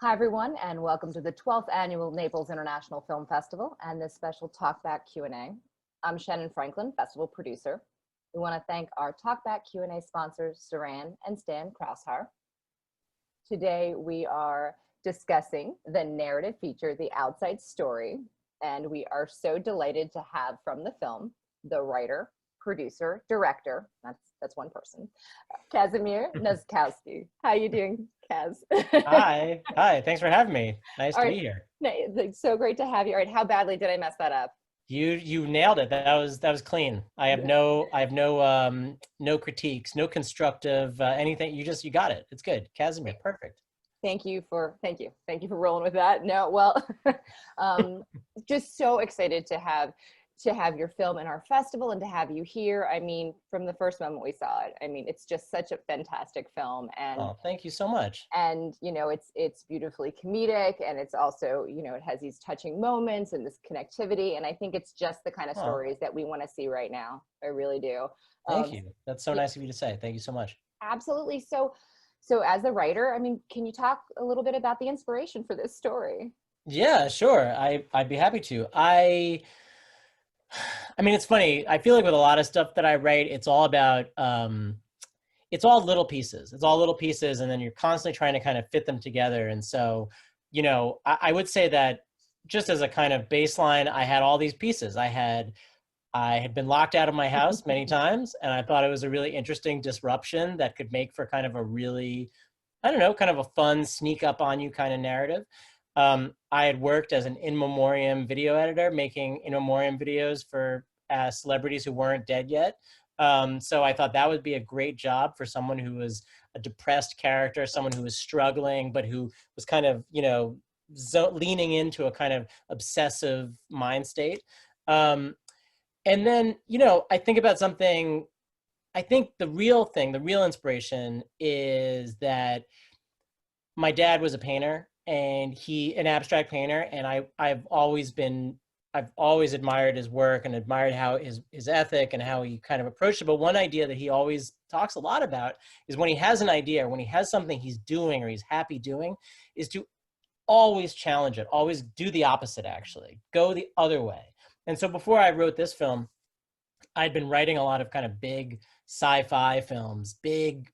Hi, everyone, and welcome to the 12th Annual Naples International Film Festival and this special TalkBack Q&A. I'm Shannon Franklin, festival producer. We want to thank our TalkBack Q&A sponsors, Saran and Stan Kraushar. Today, we are discussing the narrative feature, The Outside Story, and we are so delighted to have from the film, the writer, producer, director, that's one person, Casimir Nozkowski. How are you doing, Kaz? Hi, thanks for having me. Nice to be here. It's so great to have you. All right, how badly did I mess that up? You nailed it. That was clean. I have no critiques, no constructive anything. You got it. It's good. Casimir, perfect. Thank you for rolling with that. No, well, just so excited to have your film in our festival and to have you here. I mean, from the first moment we saw it, I mean, it's just such a fantastic film. And thank you so much. And it's beautifully comedic, and it's also, it has these touching moments and this connectivity, and I think it's just the kind of stories that we want to see right now. I really do. Thank you. That's so nice of you to say. Thank you so much. Absolutely. So as a writer, I mean, can you talk a little bit about the inspiration for this story? Yeah, sure. I'd be happy to. I mean, it's funny. I feel like with a lot of stuff that I write, it's all about, it's all little pieces. It's all little pieces, and then you're constantly trying to kind of fit them together. And so, I would say that just as a kind of baseline, I had all these pieces. I had been locked out of my house many times, and I thought it was a really interesting disruption that could make for kind of a really, I don't know, kind of a fun sneak up on you kind of narrative. I had worked as an in memoriam video editor, making in memoriam videos for celebrities who weren't dead yet. So I thought that would be a great job for someone who was a depressed character, someone who was struggling, but who was kind of, leaning into a kind of obsessive mind state. And then, I think about something, I think the real inspiration is that my dad was a painter, and an abstract painter, and I've always admired his work and admired how his ethic and how he kind of approached it. But one idea that he always talks a lot about is when he has an idea, when he has something he's doing or he's happy doing, is to always challenge it, always do the opposite, actually, go the other way. And so before I wrote this film, I'd been writing a lot of kind of big sci-fi films, big,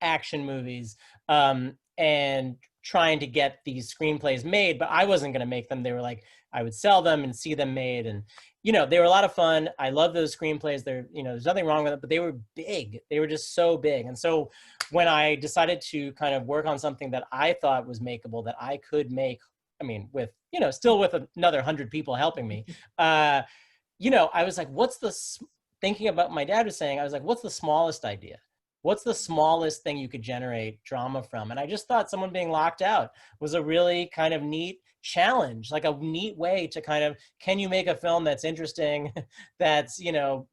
action movies, and trying to get these screenplays made, but I wasn't going to make them. They were like, I would sell them and see them made. And, they were a lot of fun. I love those screenplays. There's nothing wrong with it, but they were big. They were just so big. And so when I decided to kind of work on something that I thought was makeable, that I could make, I mean, with, still with another 100 people helping me, I was like, thinking about my dad was saying, I was like, what's the smallest idea? What's the smallest thing you could generate drama from? And I just thought someone being locked out was a really kind of neat challenge, like a neat way to kind of, can you make a film that's interesting, that's,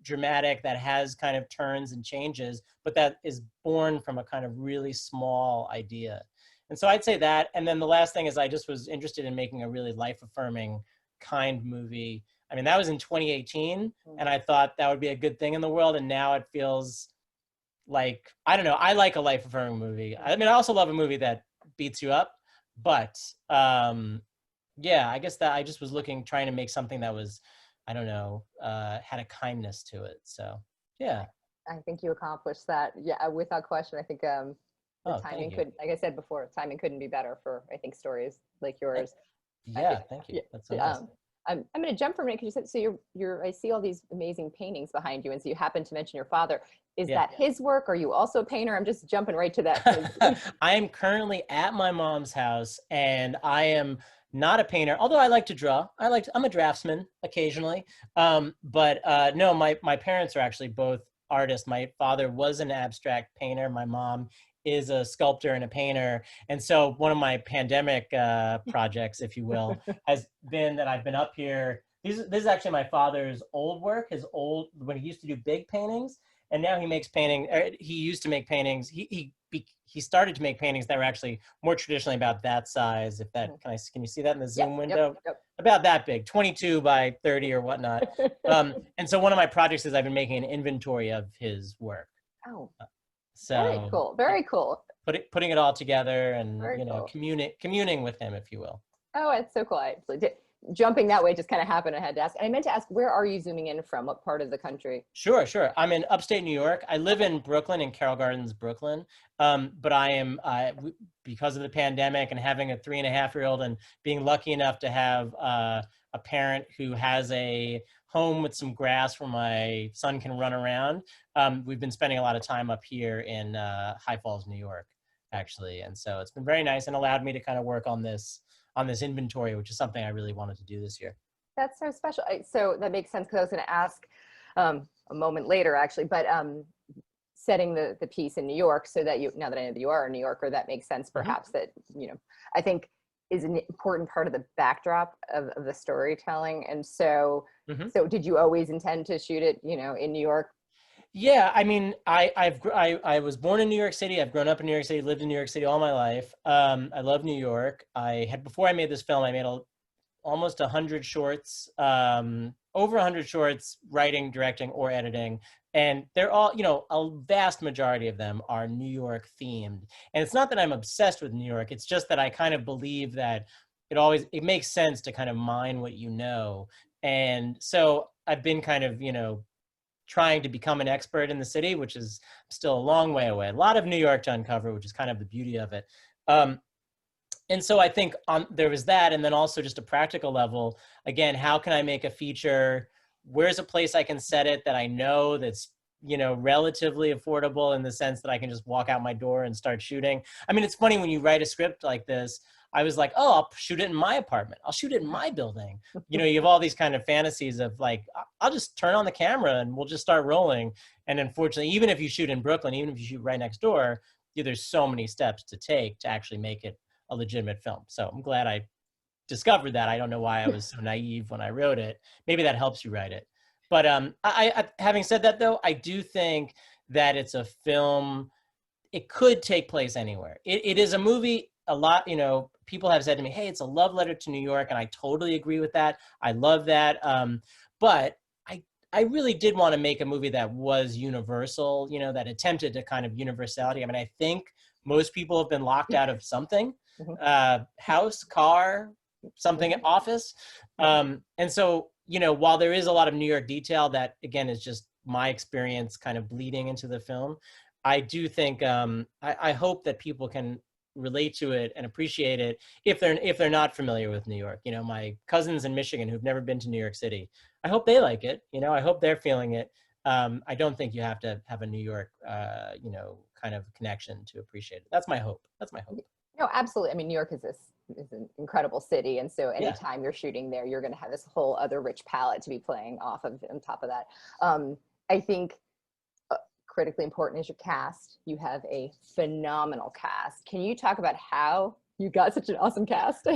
dramatic, that has kind of turns and changes, but that is born from a kind of really small idea. And so I'd say that. And then the last thing is I just was interested in making a really life-affirming kind movie. I mean, that was in 2018, and I thought that would be a good thing in the world. And now it feels like, I don't know, I like a life-affirming movie. I mean, I also love a movie that beats you up, but yeah, I guess that I just was trying to make something that was, I don't know, had a kindness to it. So, yeah. I think you accomplished that. Yeah, without question. I think the timing like I said before, timing couldn't be better for, I think, stories like yours. Yeah, thank you. That's so nice. I'm going to jump for a minute because you said, so I see all these amazing paintings behind you, and so you happen to mention your father. Is that his work? Are you also a painter? I'm just jumping right to that. I am currently at my mom's house, and I am not a painter, although I like to draw. I'm a draftsman occasionally. But no, my parents are actually both artists. My father was an abstract painter. My mom is a sculptor and a painter. And so one of my pandemic projects, if you will, has been that I've been up here. This is actually my father's old work, when he used to do big paintings. And now he makes he used to make paintings. He started to make paintings that were actually more traditionally about that size. If that, can you see that in the Zoom window? Yep. About that big, 22 by 30 or whatnot. And so one of my projects is I've been making an inventory of his work. Oh, so very cool. Very cool. putting it all together and, Very you know, cool. communing with him, if you will. Oh, it's so cool. Jumping that way just kind of happened. I had to ask. And I meant to ask, where are you zooming in from? What part of the country? Sure, sure. I'm in upstate New York. I live in Brooklyn, in Carroll Gardens, Brooklyn. But I am, because of the pandemic and having a 3.5-year-old and being lucky enough to have a parent who has a home with some grass where my son can run around, we've been spending a lot of time up here in High Falls, New York, actually. And so it's been very nice and allowed me to kind of work on this inventory, which is something I really wanted to do this year. That's so special. So that makes sense because I was going to ask a moment later, actually, but setting the piece in New York so that now that I know that you are a New Yorker, that makes sense perhaps that, you know, I think is an important part of the backdrop of the storytelling. And so, so did you always intend to shoot it, you know, in New York? Yeah, I mean, I was born in New York City. I've grown up in New York City, lived in New York City all my life. I love New York. Before I made this film, I made almost 100 shorts, over 100 shorts, writing, directing, or editing. And they're all, you know, a vast majority of them are New York themed. And it's not that I'm obsessed with New York. It's just that I kind of believe that it makes sense to kind of mine what you know. And so I've been kind of, you know, trying to become an expert in the city, which is still a long way away. A lot of New York to uncover, which is kind of the beauty of it. And so I think there was that, and then also just a practical level. Again, how can I make a feature? Where's a place I can set it that I know that's, you know, relatively affordable in the sense that I can just walk out my door and start shooting? I mean, it's funny when you write a script like this, I was like, oh, I'll shoot it in my apartment. I'll shoot it in my building. You know, you have all these kind of fantasies of like, I'll just turn on the camera and we'll just start rolling. And unfortunately, even if you shoot in Brooklyn, even if you shoot right next door, there's so many steps to take to actually make it a legitimate film. So I'm glad I discovered that. I don't know why I was so naive when I wrote it. Maybe that helps you write it. But having said that, though, I do think that it's a film. It could take place anywhere. It is a movie. A lot, you know, people have said to me, hey, it's a love letter to New York. And I totally agree with that. I love that. But I really did want to make a movie that was universal, you know, that attempted to kind of universality. I mean, I think most people have been locked out of something, house, car, something, office. And so, you know, while there is a lot of New York detail that, again, is just my experience kind of bleeding into the film, I do think, I hope that people can relate to it and appreciate it if they're not familiar with New York. You know, my cousins in Michigan who've never been to New York City, I hope they like it. You know, I hope they're feeling it. I don't think you have to have a New York, you know, kind of connection to appreciate it. That's my hope. That's my hope. No, absolutely. I mean, New York is an incredible city. And so anytime you're shooting there, you're going to have this whole other rich palette to be playing off of on top of that. I think critically important is your cast. You have a phenomenal cast. Can you talk about how you got such an awesome cast?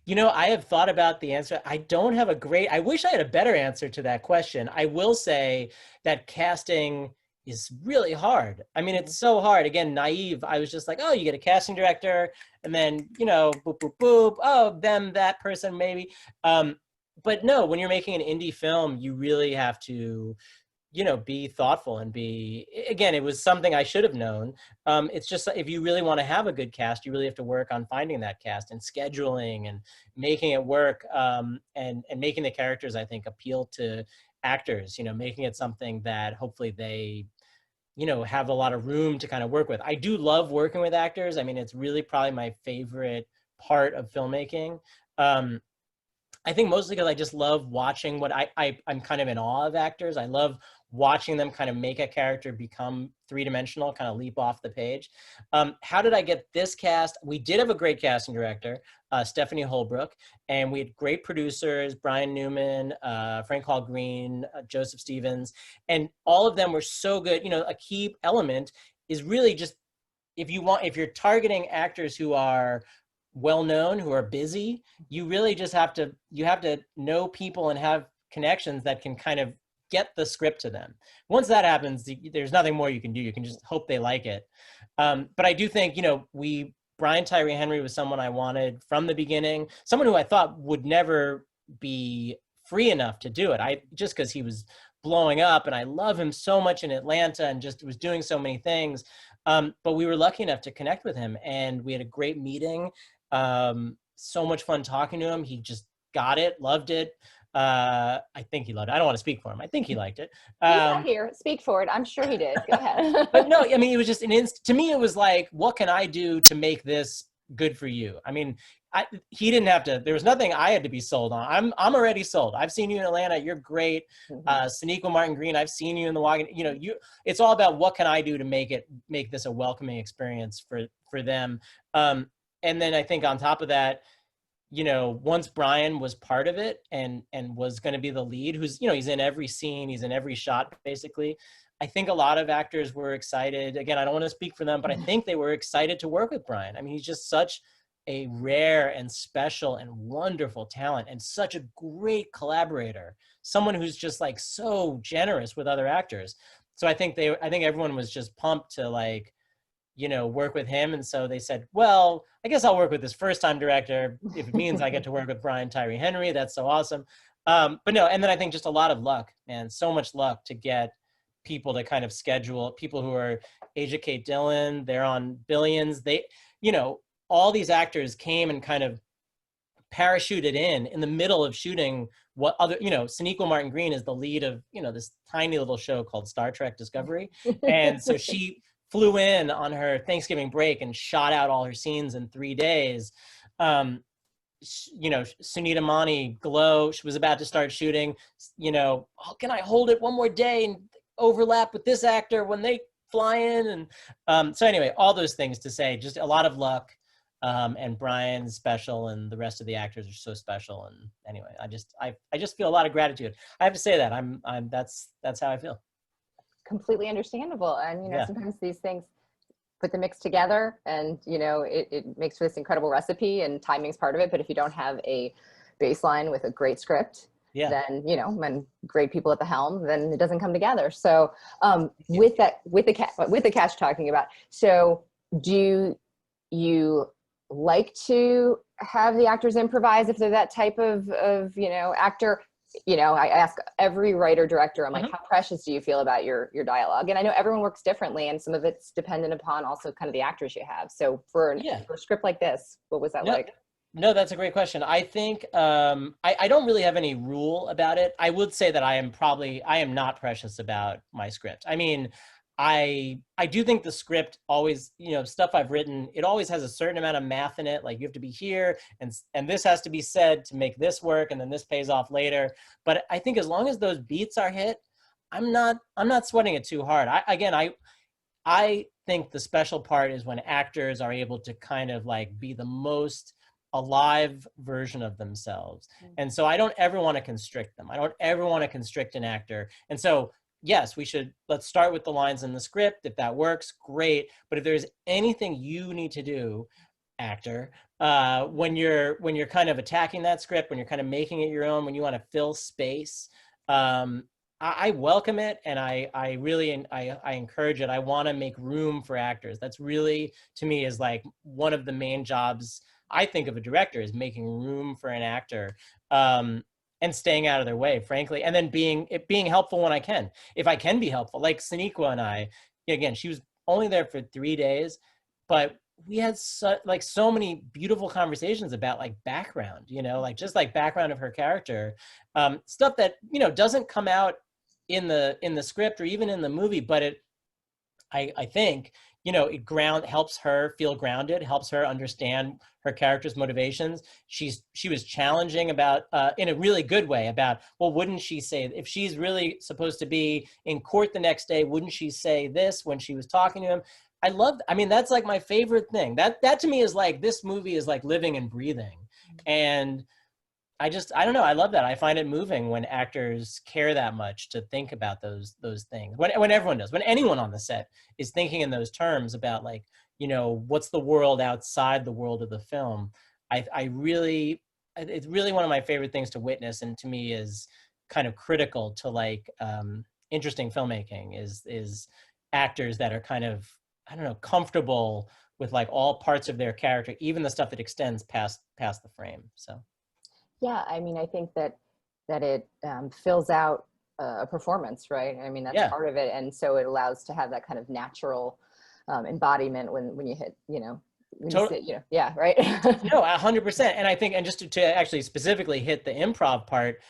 You know, I have thought about the answer. I don't have I wish I had a better answer to that question. I will say that casting is really hard. I mean, it's so hard. Again, naive. I was just like, oh, you get a casting director and then, you know, boop, boop, boop. Oh, that person maybe. But no, when you're making an indie film, you really have to, you know, be thoughtful and again, it was something I should have known. It's just, if you really want to have a good cast, you really have to work on finding that cast and scheduling and making it work, and making the characters, I think, appeal to actors, you know, making it something that hopefully they, you know, have a lot of room to kind of work with. I do love working with actors. I mean, it's really probably my favorite part of filmmaking. I think mostly because I just love watching I'm kind of in awe of actors. I love watching them kind of make a character become three-dimensional, kind of leap off the page. How did I get this cast? We did have a great casting director, Stephanie Holbrook, and we had great producers, Brian Newman, Frank Hall Green, Joseph Stevens, and all of them were so good. You know, a key element is really just, if you're targeting actors who are well-known, who are busy, you really just have to know people and have connections that can kind of get the script to them. Once that happens, there's nothing more you can do. You can just hope they like it. But I do think, you know, Brian Tyree Henry was someone I wanted from the beginning, someone who I thought would never be free enough to do it. Just because he was blowing up, and I love him so much in Atlanta and just was doing so many things. But we were lucky enough to connect with him, and we had a great meeting. So much fun talking to him. He just got it, loved it. I think he loved it. I don't want to speak for him. I think he liked it. He's not here. Speak for it. I'm sure he did. Go ahead. But no, I mean, it was just to me, it was like, what can I do to make this good for you? I mean, he didn't have to, there was nothing I had to be sold on. I'm already sold. I've seen you in Atlanta. You're great. Sonequa Martin Green, I've seen you in the walk. You know, it's all about what can I do to make this a welcoming experience for them. And then I think on top of that, you know, once Brian was part of it and was going to be the lead, who's, you know, he's in every scene, he's in every shot, basically. I think a lot of actors were excited. Again, I don't want to speak for them, but I think they were excited to work with Brian. I mean, he's just such a rare and special and wonderful talent and such a great collaborator, someone who's just like so generous with other actors. So I think everyone was just pumped to, like, you know, work with him. And so they said, well, I guess I'll work with this first time director if it means I get to work with Brian Tyree Henry. That's so awesome. But no, and then I think just a lot of luck, man, so much luck to get people to kind of schedule, people who are age of Kate Dillon, they're on Billions. They, you know, all these actors came and kind of parachuted in the middle of shooting what other, you know, Sonequa Martin Green is the lead of, you know, this tiny little show called Star Trek Discovery. And so she flew in on her Thanksgiving break and shot out all her scenes in 3 days. You know, Sunita Mani, Glow, she was about to start shooting, you know, oh, can I hold it one more day and overlap with this actor when they fly in? And so anyway, all those things to say, just a lot of luck. And Brian's special, and the rest of the actors are so special. And anyway, I just feel a lot of gratitude. I have to say that that's how I feel. Completely understandable. And, you know, Yeah. sometimes these things put the mix together and, you know, it makes for this incredible recipe, and timing's part of it. But if you don't have a baseline with a great script, Yeah. then, you know, when great people at the helm, then it doesn't come together. So with the cast talking about, so do you like to have the actors improvise if they're that type of you know, actor? You know, I ask every writer director, I'm like, how precious do you feel about your dialogue? And I know everyone works differently, and some of it's dependent upon also kind of the actors you have. So for a script like this, what was that like? No, that's a great question. I think I don't really have any rule about it. I would say that I am not precious about my script. I mean, I do think the script always, you know, stuff I've written, it always has a certain amount of math in it. Like, you have to be here and this has to be said to make this work, and then this pays off later. But I think as long as those beats are hit, I'm not sweating it too hard. I think the special part is when actors are able to kind of like be the most alive version of themselves. And so I don't ever want to constrict them. I don't ever want to constrict an actor. And so yes, let's start with the lines in the script. If that works, great. But if there's anything you need to do, actor, when you're kind of attacking that script, when you're kind of making it your own, when you want to fill space, I welcome it, and I really encourage it. I want to make room for actors. That's really, to me, is like one of the main jobs I think of a director, is making room for an actor. And staying out of their way, frankly, and then being helpful when I can. If I can be helpful, like Sonequa and I, again, she was only there for 3 days, but we had so many beautiful conversations about like background, you know, like just like background of her character, stuff that, you know, doesn't come out in the script or even in the movie, but I think, you know, it helps her feel grounded, helps her understand her character's motivations. She was challenging about, in a really good way, about, well, wouldn't she say, if she's really supposed to be in court the next day, wouldn't she say this when she was talking to him? I mean, that's like my favorite thing. That to me is like, this movie is like living and breathing. And I don't know. I love that. I find it moving when actors care that much to think about those things. When everyone does, when anyone on the set is thinking in those terms about, like, you know, what's the world outside the world of the film. It's really one of my favorite things to witness, and to me is kind of critical to like interesting filmmaking is actors that are kind of, I don't know, comfortable with like all parts of their character, even the stuff that extends past the frame. So. Yeah, I mean, I think that it fills out a performance, right? I mean, that's Yeah. part of it. And so it allows to have that kind of natural embodiment when you hit, you know, when you sit, you know, yeah, right. No, 100%. And I think, and just to actually specifically hit the improv part,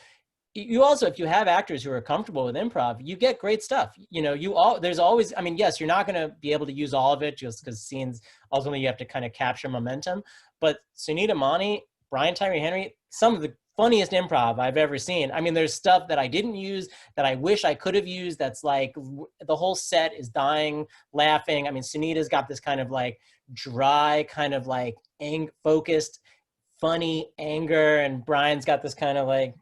you also, if you have actors who are comfortable with improv, you get great stuff. You know, there's always, I mean, yes, you're not going to be able to use all of it just because scenes, ultimately you have to kind of capture momentum. But Sunita Mani, Brian Tyree Henry, some of the funniest improv I've ever seen. I mean, there's stuff that I didn't use that I wish I could have used. That's like the whole set is dying, laughing. I mean, Sunita's got this kind of like dry, kind of like focused, funny anger, and Brian's got this kind of like,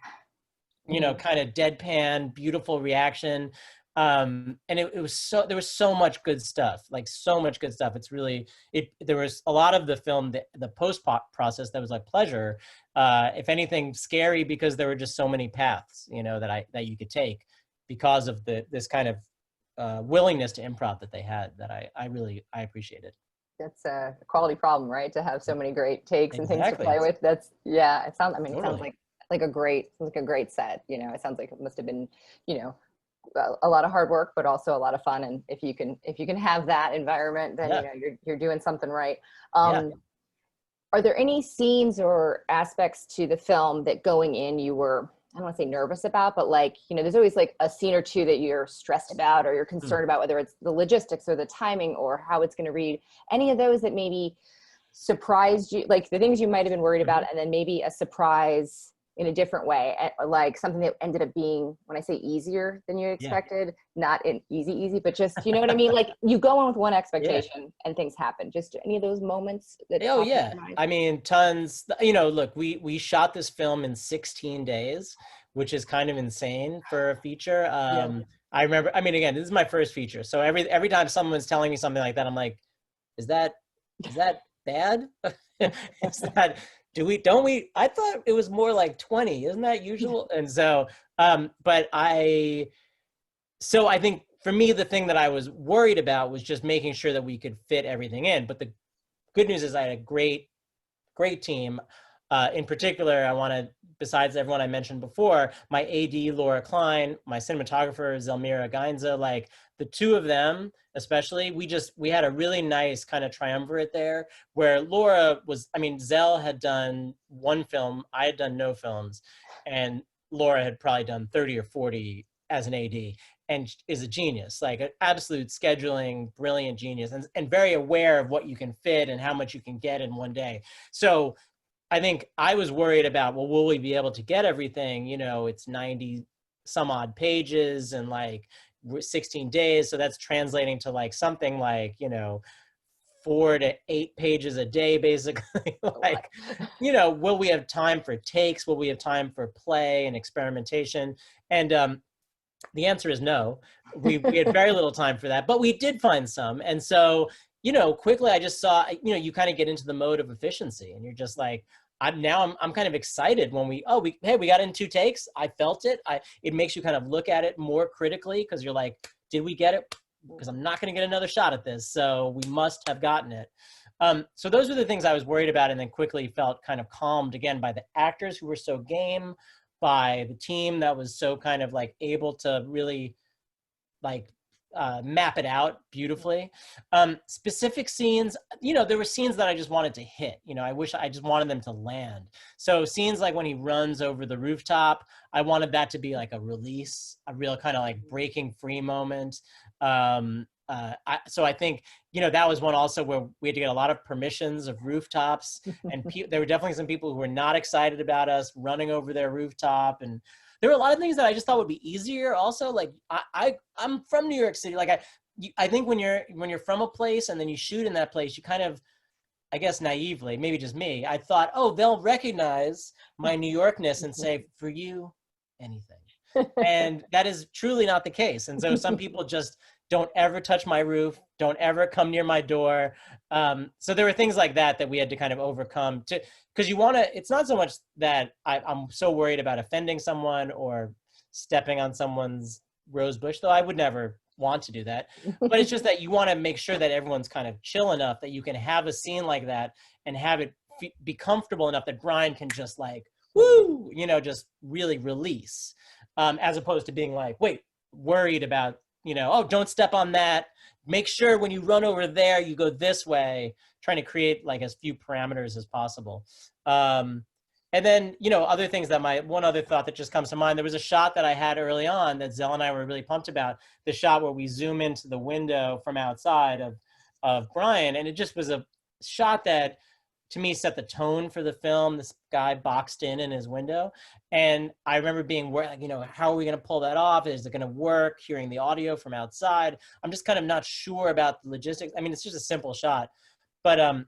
you know, kind of deadpan, beautiful reaction. And it was so, there was so much good stuff, like so much good stuff. It's really, there was a lot of the film, the post process that was like pleasure. If anything, scary, because there were just so many paths, you know, that you could take because of this kind of willingness to improv that they had, that I appreciated. That's a quality problem, right? To have so many great takes and things to Exactly. play with. That's, yeah, it sounds, I mean, it sounds Totally. like a great set, you know. It sounds like it must have been, you know, a lot of hard work, but also a lot of fun. And if you can have that environment, then, Yeah. you know, you're doing something right. Yeah. Are there any scenes or aspects to the film that going in you were, I don't want to say nervous about, but like, you know, there's always like a scene or two that you're stressed about or you're concerned about, whether it's the logistics or the timing or how it's going to read. Any of those that maybe surprised you, like the things you might have been worried about, and then maybe a surprise in a different way, like something that ended up being, when I say easier than you Yeah. expected, not an easy, but just, you know what I mean? Like you go in with one Yeah. expectation and things happen. Just any of those moments that Oh pop into yeah. your mind? I mean, tons, you know, look, we shot this film in 16 days, which is kind of insane for a feature. Yeah. I remember, I mean, again, this is my first feature. So every time someone's telling me something like that, I'm like, is that bad? Is that, don't we, I thought it was more like 20, isn't that usual? And so, but so I think for me, the thing that I was worried about was just making sure that we could fit everything in. But the good news is I had a great team. In particular, I want to, besides everyone I mentioned before, my AD, Laura Klein, my cinematographer, Zelmira Gainza, like the two of them, especially, we had a really nice kind of triumvirate there where Laura was, I mean, Zell had done one film, I had done no films, and Laura had probably done 30 or 40 as an AD, and is a genius, like an absolute scheduling, brilliant genius, and very aware of what you can fit and how much you can get in one day. So I think I was worried about, well, will we be able to get everything? You know, it's 90 some odd pages and like 16 days. So that's translating to like something like, you know, 4 to 8 pages a day, basically. Like, you know, will we have time for takes? Will we have time for play and experimentation? And the answer is no. We had very little time for that, but we did find some. And so, you know, quickly I just saw, you know, you kind of get into the mode of efficiency and you're just like, I'm kind of excited when we got in 2 takes. I felt it. It makes you kind of look at it more critically because you're like, did we get it? Because I'm not going to get another shot at this. So we must have gotten it. So those were the things I was worried about, and then quickly felt kind of calmed again by the actors who were so game, by the team that was so kind of like able to really like map it out beautifully. Specific scenes, you know, there were scenes that I just wanted to hit. You know, I just wanted them to land. So scenes like when he runs over the rooftop, I wanted that to be like a release, a real kind of like breaking free moment. So I think, you know, that was one also where we had to get a lot of permissions of rooftops, and there were definitely some people who were not excited about us running over their rooftop, and there were a lot of things that I just thought would be easier. Also, like I'm from New York City. Like I think when you're from a place and then you shoot in that place, you kind of, I guess naively, maybe just me, I thought, oh, they'll recognize my New Yorkness and say, for you, anything. And that is truly not the case. And so some people just don't ever touch my roof, don't ever come near my door. So there were things like that we had to kind of overcome, because you want to, it's not so much that I'm so worried about offending someone or stepping on someone's rose bush, though I would never want to do that. But it's just that you want to make sure that everyone's kind of chill enough that you can have a scene like that and have it be comfortable enough that Brian can just like, woo, you know, just really release. as opposed to being like, wait, worried about, oh, don't step on that. Make sure when you run over there, you go this way, trying to create like as few parameters as possible. And then, other things one other thought that just comes to mind, there was a shot that I had early on that Zell and I were really pumped about, the shot where we zoom into the window from outside of Brian. And it just was a shot that, to me, set the tone for the film. This guy boxed in his window. And I remember being worried, like, how are we going to pull that off? Is it going to work? Hearing the audio from outside. I'm just kind of not sure about the logistics. I mean, it's just a simple shot. But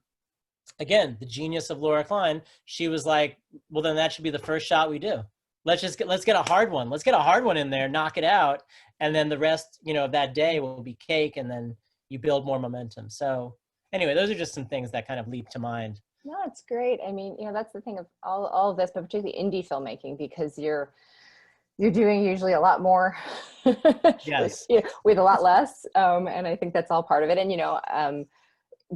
again, the genius of Laura Klein, she was like, well, then that should be the first shot we do. Let's get a hard one. Let's get a hard one in there, knock it out. And then the rest, of that day will be cake. And then you build more momentum. So anyway, those are just some things that kind of leap to mind. No, it's great. I mean, that's the thing of all of this, but particularly indie filmmaking, because you're doing usually a lot more yes. with a lot less. And I think that's all part of it. And,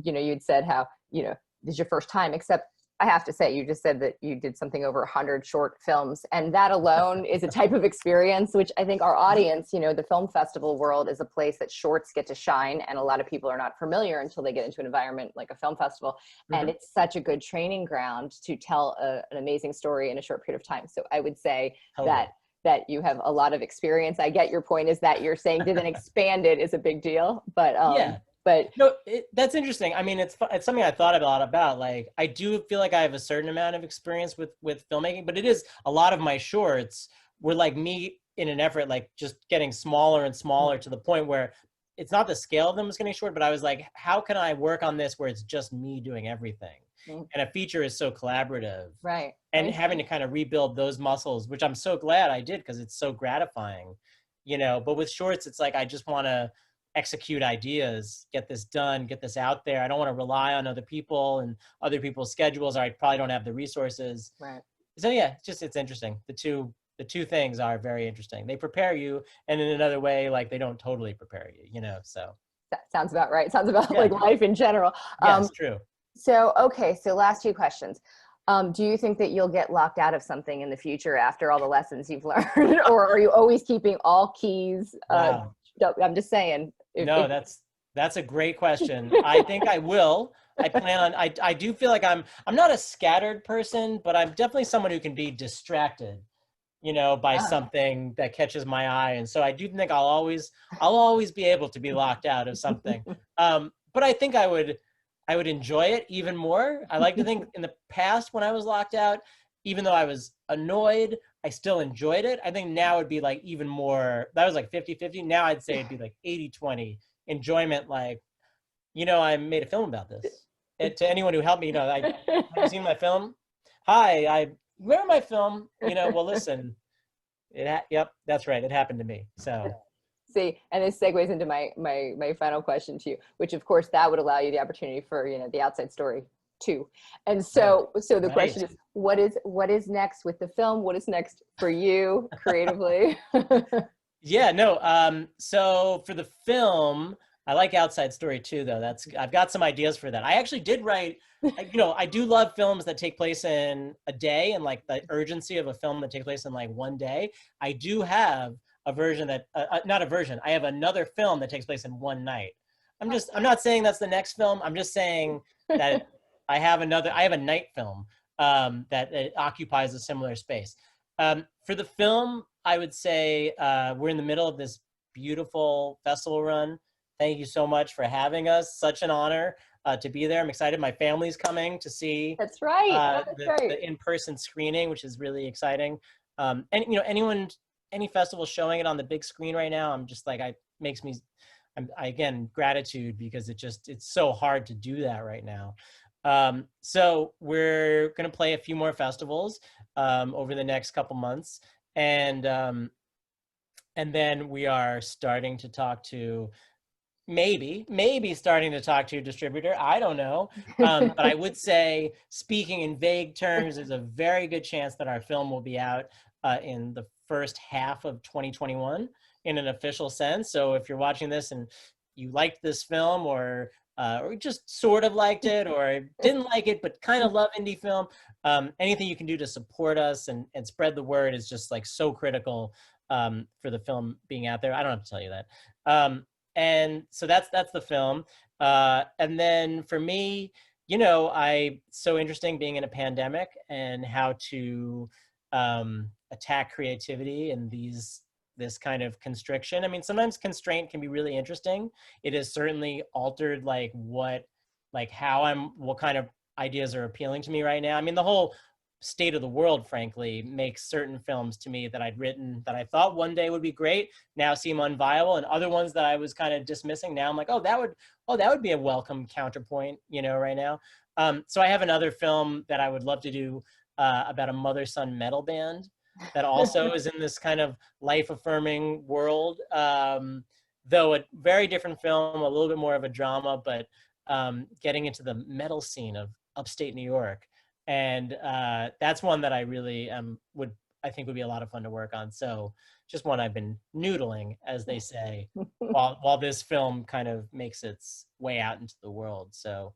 you'd said how, this is your first time, except I have to say, you just said that you did something over 100 short films, and that alone is a type of experience, which I think our audience, the film festival world is a place that shorts get to shine. And a lot of people are not familiar until they get into an environment like a film festival. Mm-hmm. And it's such a good training ground to tell an amazing story in a short period of time. So I would say that you have a lot of experience. I get your point is that you're saying to then expand it is a big deal, but yeah. But no, that's interesting. I mean, it's something I thought a lot about. Like, I do feel like I have a certain amount of experience with filmmaking, but it is a lot of my shorts were like me in an effort, like just getting smaller and smaller to the point where it's not the scale of them was getting short, but I was like, how can I work on this where it's just me doing everything? Mm-hmm. And a feature is so collaborative. Right. And having to kind of rebuild those muscles, which I'm so glad I did because it's so gratifying, but with shorts, it's like, I just want to execute ideas, get this done, get this out there. I don't want to rely on other people and other people's schedules, or I probably don't have the resources. Right. So yeah, it's interesting. The two things are very interesting. They prepare you, and in another way, like they don't totally prepare you, so. That sounds about right. Sounds about like life in general. Yes, true. So, okay. So last two questions. Do you think that you'll get locked out of something in the future after all the lessons you've learned, or are you always keeping all keys? Wow. I'm just saying. No, that's a great question. I think I will. I plan on, I do feel like I'm not a scattered person, but I'm definitely someone who can be distracted, by something that catches my eye. And so I do think I'll always be able to be locked out of something. But I think I would enjoy it even more. I like to think in the past when I was locked out, even though I was annoyed, I still enjoyed it. I think now it'd be like even more, that was like 50-50. Now I'd say it'd be like 80-20 enjoyment. Like, I made a film about this. And to anyone who helped me, have you seen my film? Hi, I remember my film, well, listen, yep, that's right. It happened to me. So. See, and this segues into my final question to you, which of course that would allow you the opportunity for, the outside story too. And so the question is, what is next with the film? What is next for you creatively? Yeah, no. So for the film, I like outside story too, though. I've got some ideas for that. I actually did write, I do love films that take place in a day, and like the urgency of a film that takes place in like one day. I do have a version that, not a version, I have another film that takes place in one night. I'm not saying that's the next film. I'm just saying that I have a night film that occupies a similar space. For the film, I would say we're in the middle of this beautiful festival run. Thank you so much for having us. Such an honor to be there. I'm excited. My family's coming to see. That's right. The in-person screening, which is really exciting. And any festival showing it on the big screen right now, I'm just like, again, gratitude, because it's so hard to do that right now. So we're going to play a few more festivals over the next couple months. And then we are starting to talk to, maybe starting to talk to a distributor. I don't know. But I would say, speaking in vague terms, there's a very good chance that our film will be out in the first half of 2021 in an official sense. So if you're watching this and you liked this film, or just sort of liked it, or didn't like it but kind of love indie film, anything you can do to support us and spread the word is just like so critical. for the film being out there. I don't have to tell you that. And so that's the film. And then for me, you know, so interesting being in a pandemic and how to attack creativity in this kind of constriction. I mean, sometimes constraint can be really interesting. It has certainly altered like what kind of ideas are appealing to me right now. I mean, the whole state of the world, frankly, makes certain films to me that I'd written that I thought one day would be great now seem unviable, and other ones that I was kind of dismissing now I'm like, oh, that would be a welcome counterpoint, you know, right now. So I have another film that I would love to do about a mother-son metal band that also is in this kind of life-affirming world, though a very different film, a little bit more of a drama, but getting into the metal scene of upstate New York. And that's one that I really I think would be a lot of fun to work on. So just one I've been noodling, as they say, while this film kind of makes its way out into the world. So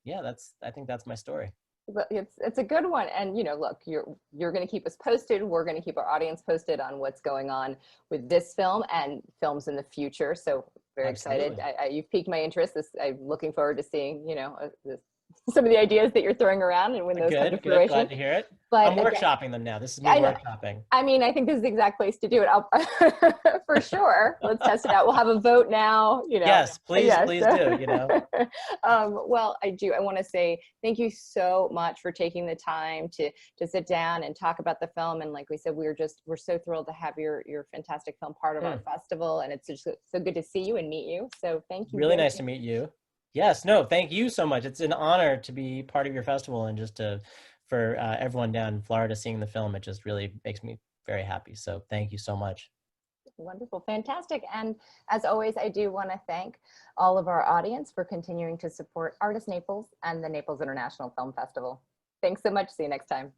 yeah, I think that's my story. But it's a good one. And, you know, look, you're going to keep us posted. We're going to keep our audience posted on what's going on with this film and films in the future. So very Absolutely. excited. You've piqued my interest. I'm looking forward to seeing, you know, some of the ideas that you're throwing around and when those come to fruition. Glad to hear it. But I'm workshopping them now. This is me workshopping. I mean, I think this is the exact place to do it. For sure. Let's test it out. We'll have a vote now, you know. Yes, please do, you know. Well, I want to say thank you so much for taking the time to sit down and talk about the film. And like we said, we're so thrilled to have your fantastic film part of our festival. And it's just so good to see you and meet you. So thank you. Really nice to meet you. Yes, no, thank you so much. It's an honor to be part of your festival, and just for everyone down in Florida seeing the film. It just really makes me very happy. So thank you so much. Wonderful. Fantastic. And as always, I do want to thank all of our audience for continuing to support Artist Naples and the Naples International Film Festival. Thanks so much. See you next time.